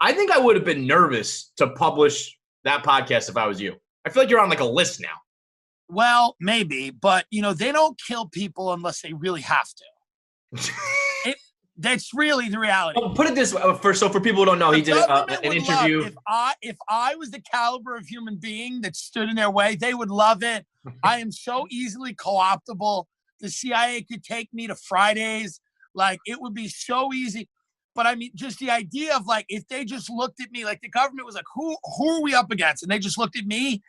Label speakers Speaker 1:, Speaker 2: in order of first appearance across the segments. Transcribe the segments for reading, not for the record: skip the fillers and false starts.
Speaker 1: I think I would have been nervous to publish that podcast if I was you. I feel like you're on like a list now.
Speaker 2: Well, maybe, but they don't kill people unless they really have to. That's really the reality.
Speaker 1: Well, put it this way, for people who don't know, he did an interview.
Speaker 2: If I was the caliber of human being that stood in their way, they would love it. I am so easily co-optable. The CIA could take me to Fridays. Like, it would be so easy. But I mean, just the idea of like, if they just looked at me, like the government was like, who are we up against? And they just looked at me,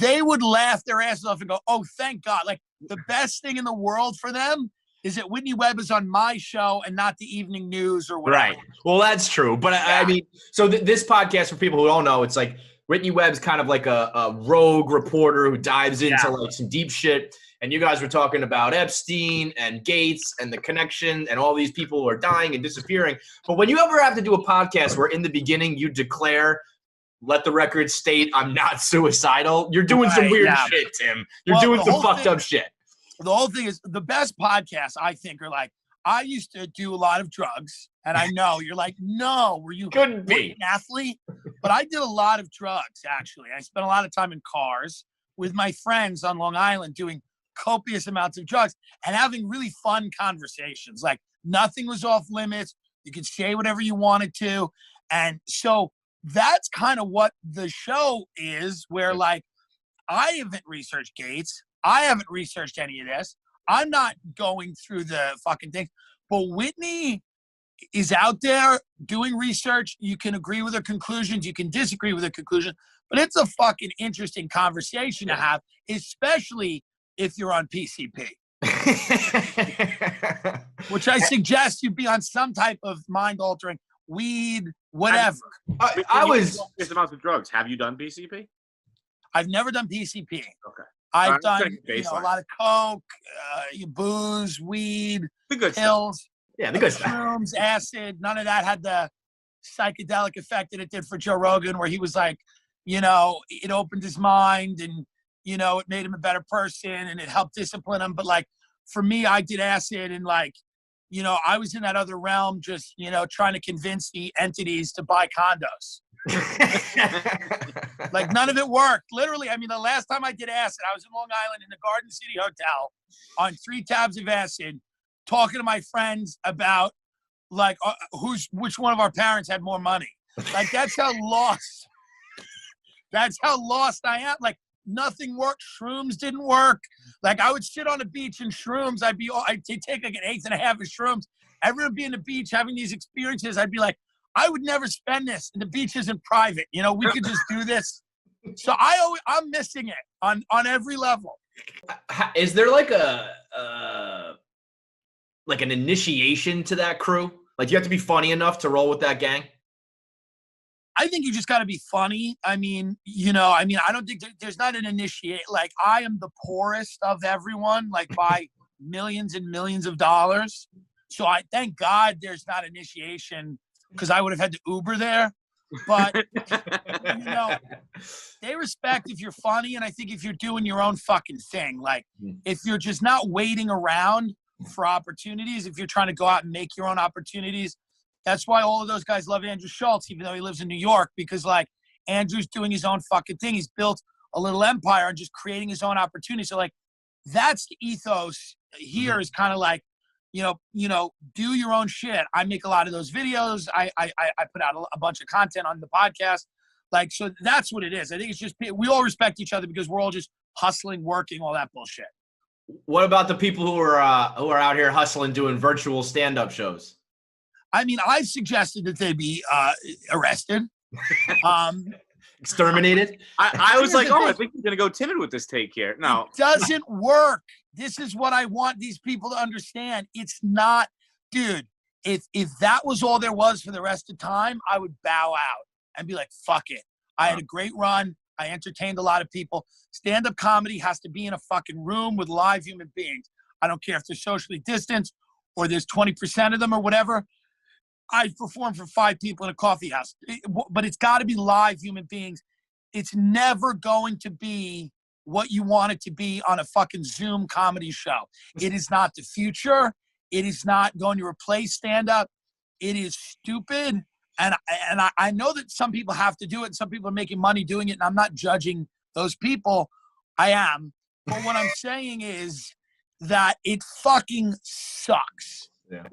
Speaker 2: they would laugh their asses off and go, oh, thank God. Like, the best thing in the world for them is that Whitney Webb is on my show and not the evening news or whatever.
Speaker 1: Right. Well, that's true. But I mean, so this podcast, for people who don't know, it's like Whitney Webb's kind of like a rogue reporter who dives into like some deep shit. And you guys were talking about Epstein and Gates and the connection and all these people who are dying and disappearing. But when you ever have to do a podcast where in the beginning you declare, let the record state I'm not suicidal, you're doing some weird shit, Tim. You're doing some fucked up shit.
Speaker 2: The whole thing is, the best podcasts, I think, are like, I used to do a lot of drugs, and I know you're like, no, were you
Speaker 1: couldn't be
Speaker 2: an athlete? But I did a lot of drugs, actually. I spent a lot of time in cars with my friends on Long Island doing copious amounts of drugs and having really fun conversations. Like, nothing was off limits. You could say whatever you wanted to. And so that's kind of what the show is, where like, I haven't researched Gates. I haven't researched any of this. I'm not going through the fucking thing. But Whitney is out there doing research. You can agree with her conclusions. You can disagree with her conclusion. But it's a fucking interesting conversation to have, especially if you're on PCP. Which I suggest you be on some type of mind-altering weed, whatever.
Speaker 3: I was amounts of drugs. Have you done PCP?
Speaker 2: I've never done PCP.
Speaker 3: Okay.
Speaker 2: I've done a lot of coke, booze, weed,
Speaker 3: the good
Speaker 2: pills,
Speaker 3: stuff.
Speaker 1: Yeah, the good
Speaker 2: shrooms,
Speaker 1: stuff.
Speaker 2: acid. None of that had the psychedelic effect that it did for Joe Rogan, where he was like, it opened his mind and, it made him a better person and it helped discipline him. But like, for me, I did acid and like, I was in that other realm, just, trying to convince the entities to buy condos. Like, none of it worked. Literally, I mean, the last time I did acid, I was in Long Island in the Garden City Hotel on 3 tabs of acid, talking to my friends about like which one of our parents had more money. Like, that's how lost. That's how lost I am. Like, nothing worked. Shrooms didn't work. Like, I would sit on a beach in shrooms. I'd take like an 1/8 of shrooms. Everyone would be in the beach having these experiences. I'd be like, I would never spend this. And the beach isn't private. We could just do this. So I'm missing it on every level.
Speaker 1: Is there like an initiation to that crew? Like, you have to be funny enough to roll with that gang?
Speaker 2: I think you just got to be funny. I mean, I don't think there's not an initiate. Like, I am the poorest of everyone, like by millions and millions of dollars. So I thank God there's not initiation, because I would have had to Uber there. But, they respect if you're funny. And I think if you're doing your own fucking thing, like if you're just not waiting around for opportunities, if you're trying to go out and make your own opportunities, that's why all of those guys love Andrew Schultz, even though he lives in New York, because like Andrew's doing his own fucking thing. He's built a little empire on just creating his own opportunity. So like, that's the ethos here, is kind of like, do your own shit. I make a lot of those videos. I put out a bunch of content on the podcast. Like, so that's what it is. I think it's just, we all respect each other because we're all just hustling, working, all that bullshit.
Speaker 1: What about the people who are out here hustling, doing virtual stand-up shows?
Speaker 2: I mean, I've suggested that they be arrested.
Speaker 1: Exterminated?
Speaker 3: I was like, I think you're going to go timid with this take here. No.
Speaker 2: It doesn't work. This is what I want these people to understand. It's not, dude, if that was all there was for the rest of time, I would bow out and be like, fuck it. I had a great run. I entertained a lot of people. Stand-up comedy has to be in a fucking room with live human beings. I don't care if they're socially distanced or there's 20% of them or whatever. I performed for 5 people in a coffee house, but it's got to be live human beings. It's never going to be what you want it to be on a fucking Zoom comedy show. It is not the future. It is not going to replace stand-up. It is stupid, And I know that some people have to do it. And some people are making money doing it. And I'm not judging those people. I am. But what I'm saying is that it fucking sucks.
Speaker 1: Yeah.
Speaker 3: Now,